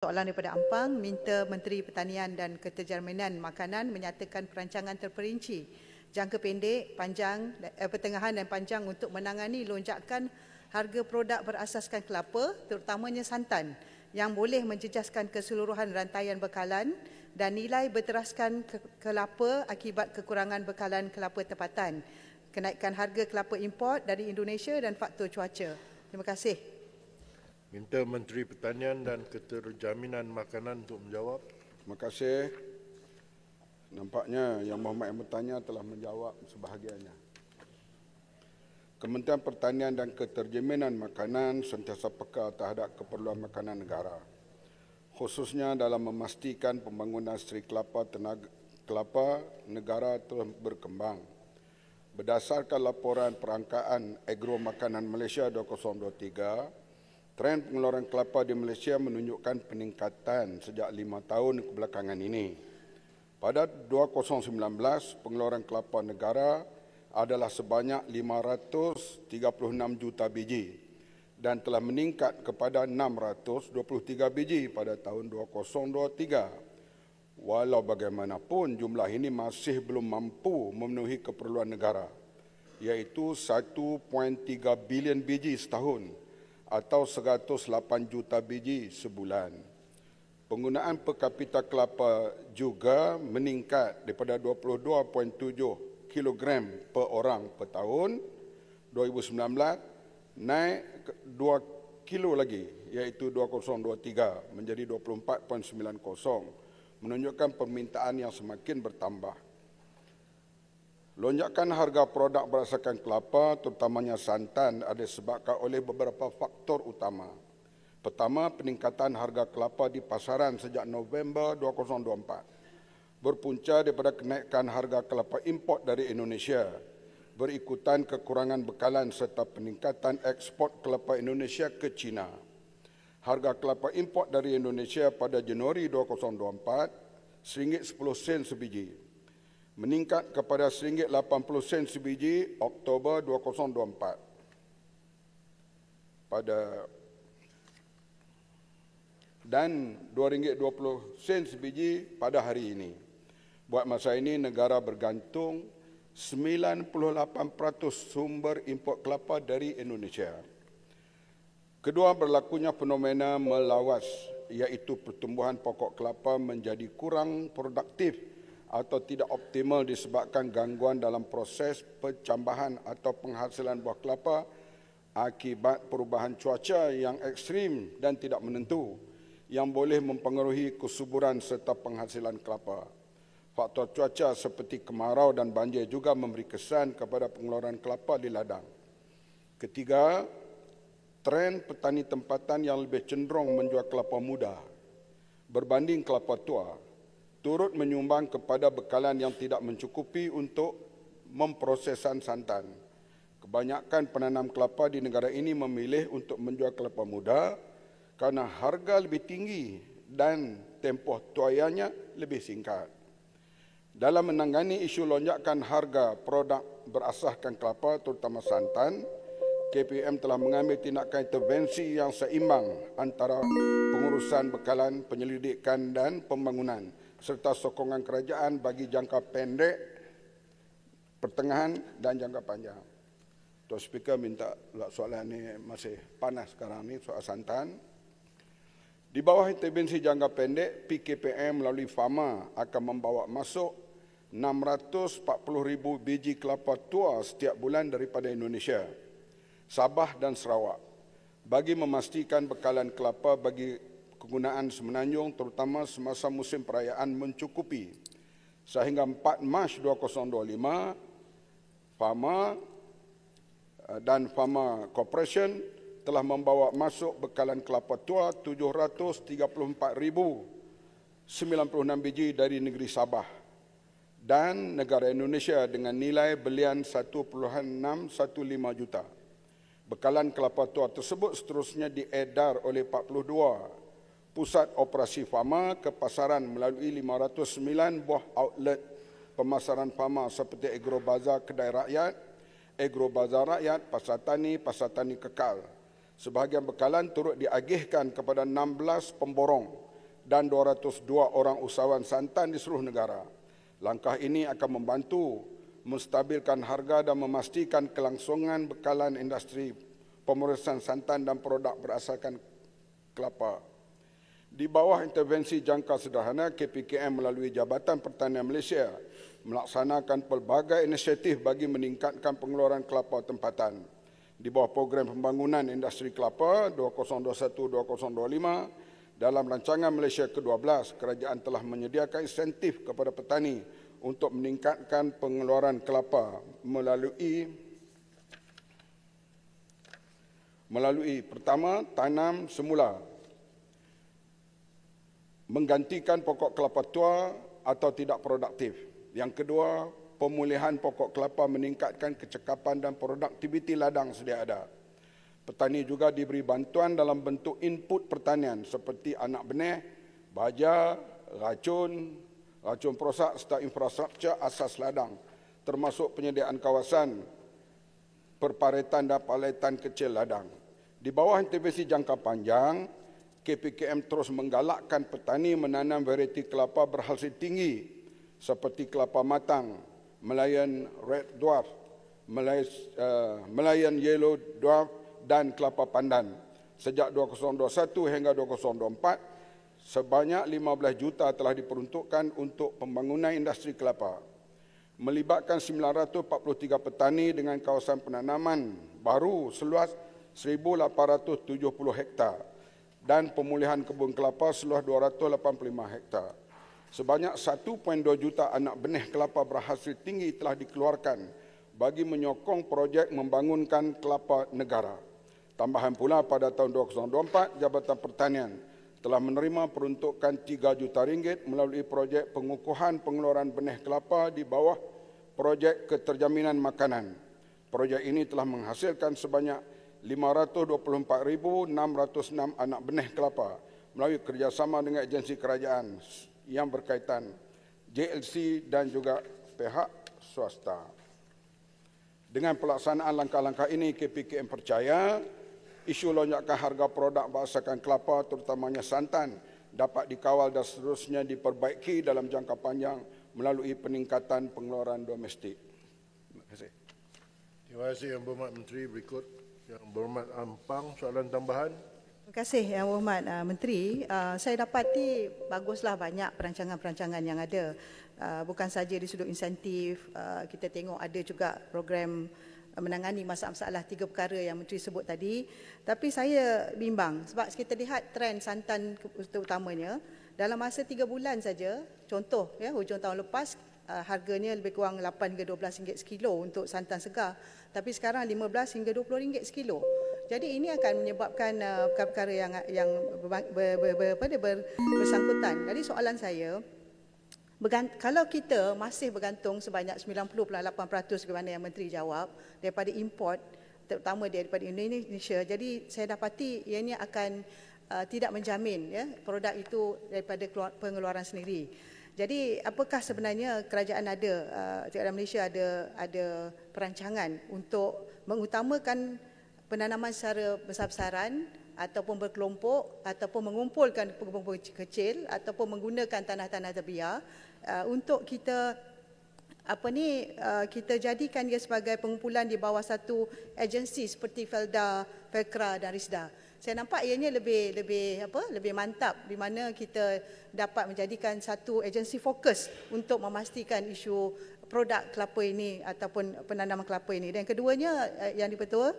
Soalan daripada Ampang, minta Menteri Pertanian dan Keterjaminan Makanan menyatakan perancangan terperinci jangka pendek, pertengahan dan panjang untuk menangani lonjakan harga produk berasaskan kelapa, terutamanya santan, yang boleh menjejaskan keseluruhan rantaian bekalan dan nilai berteraskan kelapa akibat kekurangan bekalan kelapa tempatan, kenaikan harga kelapa import dari Indonesia dan faktor cuaca. Terima kasih. Minta Menteri Pertanian dan Keterjaminan Makanan untuk menjawab. Terima kasih. Nampaknya Yang Berhormat yang bertanya telah menjawab sebahagiannya. Kementerian Pertanian dan Keterjaminan Makanan sentiasa peka terhadap keperluan makanan negara, khususnya dalam memastikan pembangunan industri kelapa negara terus berkembang. Berdasarkan laporan Perangkaan Agro Makanan Malaysia 2023, tren pengeluaran kelapa di Malaysia menunjukkan peningkatan sejak 5 tahun kebelakangan ini. Pada 2019, pengeluaran kelapa negara adalah sebanyak 536 juta biji dan telah meningkat kepada 623 biji pada tahun 2023. Walau bagaimanapun, jumlah ini masih belum mampu memenuhi keperluan negara, iaitu 1.3 bilion biji setahun atau 108 juta biji sebulan. Penggunaan per kapita kelapa juga meningkat daripada 22.7 kilogram per orang per tahun 2019 naik 2 kilo lagi, iaitu 2023 menjadi 24.90, menunjukkan permintaan yang semakin bertambah. Lonjakan harga produk berasaskan kelapa, terutamanya santan, ada disebabkan oleh beberapa faktor utama. Pertama, peningkatan harga kelapa di pasaran sejak November 2024 berpunca daripada kenaikan harga kelapa import dari Indonesia, berikutan kekurangan bekalan serta peningkatan ekspor kelapa Indonesia ke China. Harga kelapa import dari Indonesia pada Januari 2024 RM1.10 sebiji, meningkat kepada RM1.80 sebiji Oktober 2024 dan RM2.20 sebiji pada hari ini. Buat masa ini, negara bergantung 98% sumber import kelapa dari Indonesia. Kedua, berlakunya fenomena melawas, iaitu pertumbuhan pokok kelapa menjadi kurang produktif atau tidak optimal disebabkan gangguan dalam proses pencambahan atau penghasilan buah kelapa akibat perubahan cuaca yang ekstrim dan tidak menentu yang boleh mempengaruhi kesuburan serta penghasilan kelapa. Faktor cuaca seperti kemarau dan banjir juga memberi kesan kepada pengeluaran kelapa di ladang. Ketiga, tren petani tempatan yang lebih cenderung menjual kelapa muda berbanding kelapa tua turut menyumbang kepada bekalan yang tidak mencukupi untuk memprosesan santan. Kebanyakan penanam kelapa di negara ini memilih untuk menjual kelapa muda kerana harga lebih tinggi dan tempoh tuaiannya lebih singkat. Dalam menangani isu lonjakan harga produk berasaskan kelapa, terutama santan, KPM telah mengambil tindakan intervensi yang seimbang antara pengurusan bekalan, penyelidikan dan pembangunan serta sokongan kerajaan bagi jangka pendek, pertengahan dan jangka panjang. Tuan Speaker minta soalan ini masih panas sekarang ni, soal santan. Di bawah intervensi jangka pendek, PKPM melalui Fama akan membawa masuk 640,000 biji kelapa tua setiap bulan daripada Indonesia, Sabah dan Sarawak bagi memastikan bekalan kelapa bagi kegunaan semenanjung terutama semasa musim perayaan mencukupi. Sehingga 4 Mac 2025, Fama dan Fama Corporation telah membawa masuk bekalan kelapa tua 734,096 biji dari negeri Sabah dan negara Indonesia dengan nilai belian 1.615 juta. Bekalan kelapa tua tersebut seterusnya diedar oleh 42 pusat operasi Fama ke pasaran melalui 509 buah outlet pemasaran Fama seperti Agro Bazar Kedai Rakyat, Agro Bazar Rakyat, Pasar Tani Kekal. Sebahagian bekalan turut diagihkan kepada 16 pemborong dan 202 orang usahawan santan di seluruh negara. Langkah ini akan membantu menstabilkan harga dan memastikan kelangsungan bekalan industri pemrosesan santan dan produk berasaskan kelapa. Di bawah intervensi jangka sederhana, KPKM melalui Jabatan Pertanian Malaysia melaksanakan pelbagai inisiatif bagi meningkatkan pengeluaran kelapa tempatan. Di bawah program pembangunan industri kelapa 2021-2025, dalam rancangan Malaysia ke-12, kerajaan telah menyediakan insentif kepada petani untuk meningkatkan pengeluaran kelapa melalui pertama, tanam semula, menggantikan pokok kelapa tua atau tidak produktif. Yang kedua, pemulihan pokok kelapa meningkatkan kecekapan dan produktiviti ladang sedia ada. Petani juga diberi bantuan dalam bentuk input pertanian seperti anak benih, baja, racun perosak serta infrastruktur asas ladang, termasuk penyediaan kawasan perparetan dan paletan kecil ladang. Di bawah intervensi jangka panjang, KPKM terus menggalakkan petani menanam varieti kelapa berhasil tinggi seperti kelapa matang, Malayan Red Dwarf, Malayan Yellow Dwarf dan kelapa pandan. Sejak 2021 hingga 2024, sebanyak 15 juta telah diperuntukkan untuk pembangunan industri kelapa, melibatkan 943 petani dengan kawasan penanaman baru seluas 1,870 hektar dan pemulihan kebun kelapa seluas 285 hektar. Sebanyak 1.2 juta anak benih kelapa berhasil tinggi telah dikeluarkan bagi menyokong projek membangunkan kelapa negara. Tambahan pula, pada tahun 2024, Jabatan Pertanian telah menerima peruntukan RM3 juta melalui projek pengukuhan pengeluaran benih kelapa di bawah projek keterjaminan makanan. Projek ini telah menghasilkan sebanyak 524,606 anak benih kelapa melalui kerjasama dengan agensi kerajaan yang berkaitan, JLC dan juga pihak swasta. Dengan pelaksanaan langkah-langkah ini, KPKM percaya isu lonjakan harga produk berasaskan kelapa, terutamanya santan, dapat dikawal dan seterusnya diperbaiki dalam jangka panjang melalui peningkatan pengeluaran domestik. Terima kasih. Terima kasih Yang Berhormat Menteri. Berikut Yang Berhormat Ampang, soalan tambahan. Terima kasih Yang Berhormat Menteri. Saya dapati baguslah banyak perancangan-perancangan yang ada. Bukan saja di sudut insentif, kita tengok ada juga program menangani masalah-masalah 3 perkara yang Menteri sebut tadi. Tapi saya bimbang sebab kita lihat trend santan terutamanya dalam masa 3 bulan saja. Contoh, ya, hujung tahun lepas harganya lebih kurang 8 hingga RM12 sekilo untuk santan segar. Tapi sekarang RM15 hingga RM20 sekilo. Jadi ini akan menyebabkan perkara yang bersangkutan. Jadi soalan saya, kalau kita masih bergantung sebanyak 90.8% sebagaimana yang Menteri jawab daripada import, terutama daripada Indonesia, jadi saya dapati ianya akan tidak menjamin, ya, produk itu daripada pengeluaran sendiri. Jadi apakah sebenarnya kerajaan kerajaan Malaysia ada perancangan untuk mengutamakan penanaman secara besar-besaran ataupun berkelompok ataupun mengumpulkan pengumpul kecil ataupun menggunakan tanah-tanah terbiar untuk kita kita jadikan dia sebagai pengumpulan di bawah satu agensi seperti Felda, Felkra dan Risda. Saya nampak ianya lebih mantap di mana kita dapat menjadikan satu agensi fokus untuk memastikan isu produk kelapa ini ataupun penanaman kelapa ini. Dan keduanya yang dibetul,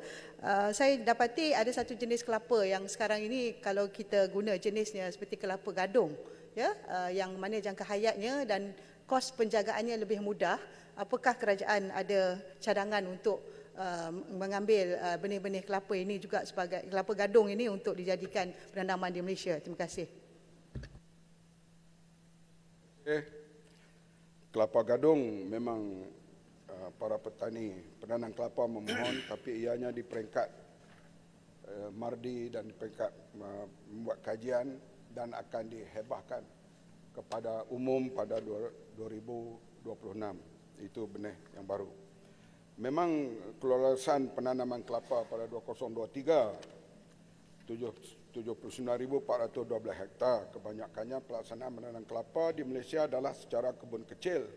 saya dapati ada satu jenis kelapa yang sekarang ini kalau kita guna jenisnya seperti kelapa gadung, ya, yang mana jangka hayatnya dan kos penjagaannya lebih mudah. Apakah kerajaan ada cadangan untuk mengambil benih-benih kelapa ini juga sebagai kelapa gadung ini untuk dijadikan penanaman di Malaysia? Terima kasih. Kelapa gadung memang para petani penanam kelapa memohon, tapi ianya di peringkat Mardi dan di peringkat membuat kajian dan akan dihebahkan kepada umum pada 2026. Itu benih yang baru. Memang kelulusan penanaman kelapa pada 2023 79,412 hektar. Kebanyakannya pelaksanaan menanam kelapa di Malaysia adalah secara kebun kecil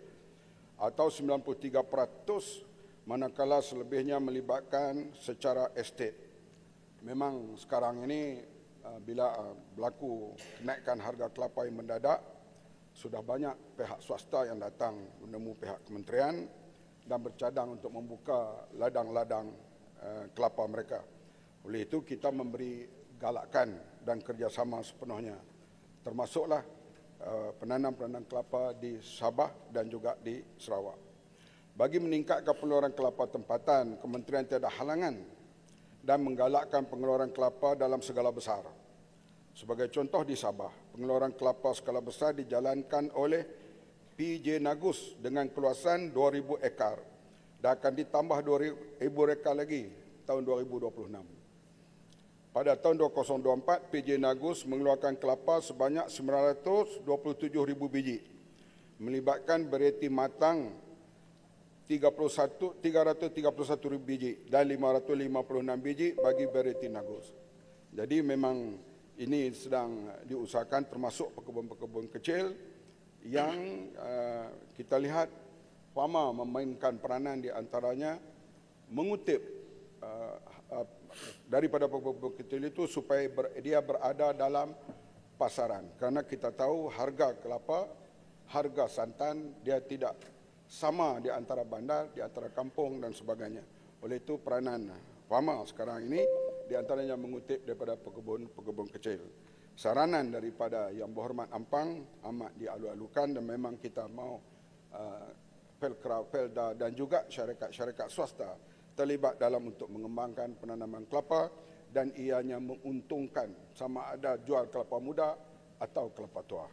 atau 93%, manakala selebihnya melibatkan secara estate. Memang sekarang ini bila berlaku kenaikan harga kelapa yang mendadak, sudah banyak pihak swasta yang datang menemui pihak kementerian dan bercadang untuk membuka ladang-ladang kelapa mereka. Oleh itu kita memberi galakan dan kerjasama sepenuhnya, termasuklah penanam-penanam kelapa di Sabah dan juga di Sarawak. Bagi meningkatkan pengeluaran kelapa tempatan, kementerian tiada halangan dan menggalakkan pengeluaran kelapa dalam skala besar. Sebagai contoh di Sabah, pengeluaran kelapa skala besar dijalankan oleh PJ Nagus dengan keluasan 2,000 ekar dan akan ditambah 2,000 ekar lagi tahun 2026. Pada tahun 2024, PJ Nagus mengeluarkan kelapa sebanyak 927,000 biji, melibatkan varieti matang 331,000 biji dan 556 biji bagi varieti Nagus. Jadi memang ini sedang diusahakan, termasuk pekebun-pekebun kecil yang kita lihat Fama memainkan peranan di antaranya mengutip daripada pekebun kecil itu supaya dia berada dalam pasaran. Kerana kita tahu harga kelapa, harga santan dia tidak sama di antara bandar, di antara kampung dan sebagainya. Oleh itu peranan Fama sekarang ini di antaranya mengutip daripada pekebun kecil. Saranan daripada Yang Berhormat Ampang amat dialu-alukan dan memang kita mahu Pelda dan juga syarikat-syarikat swasta terlibat dalam untuk mengembangkan penanaman kelapa dan ianya menguntungkan sama ada jual kelapa muda atau kelapa tua.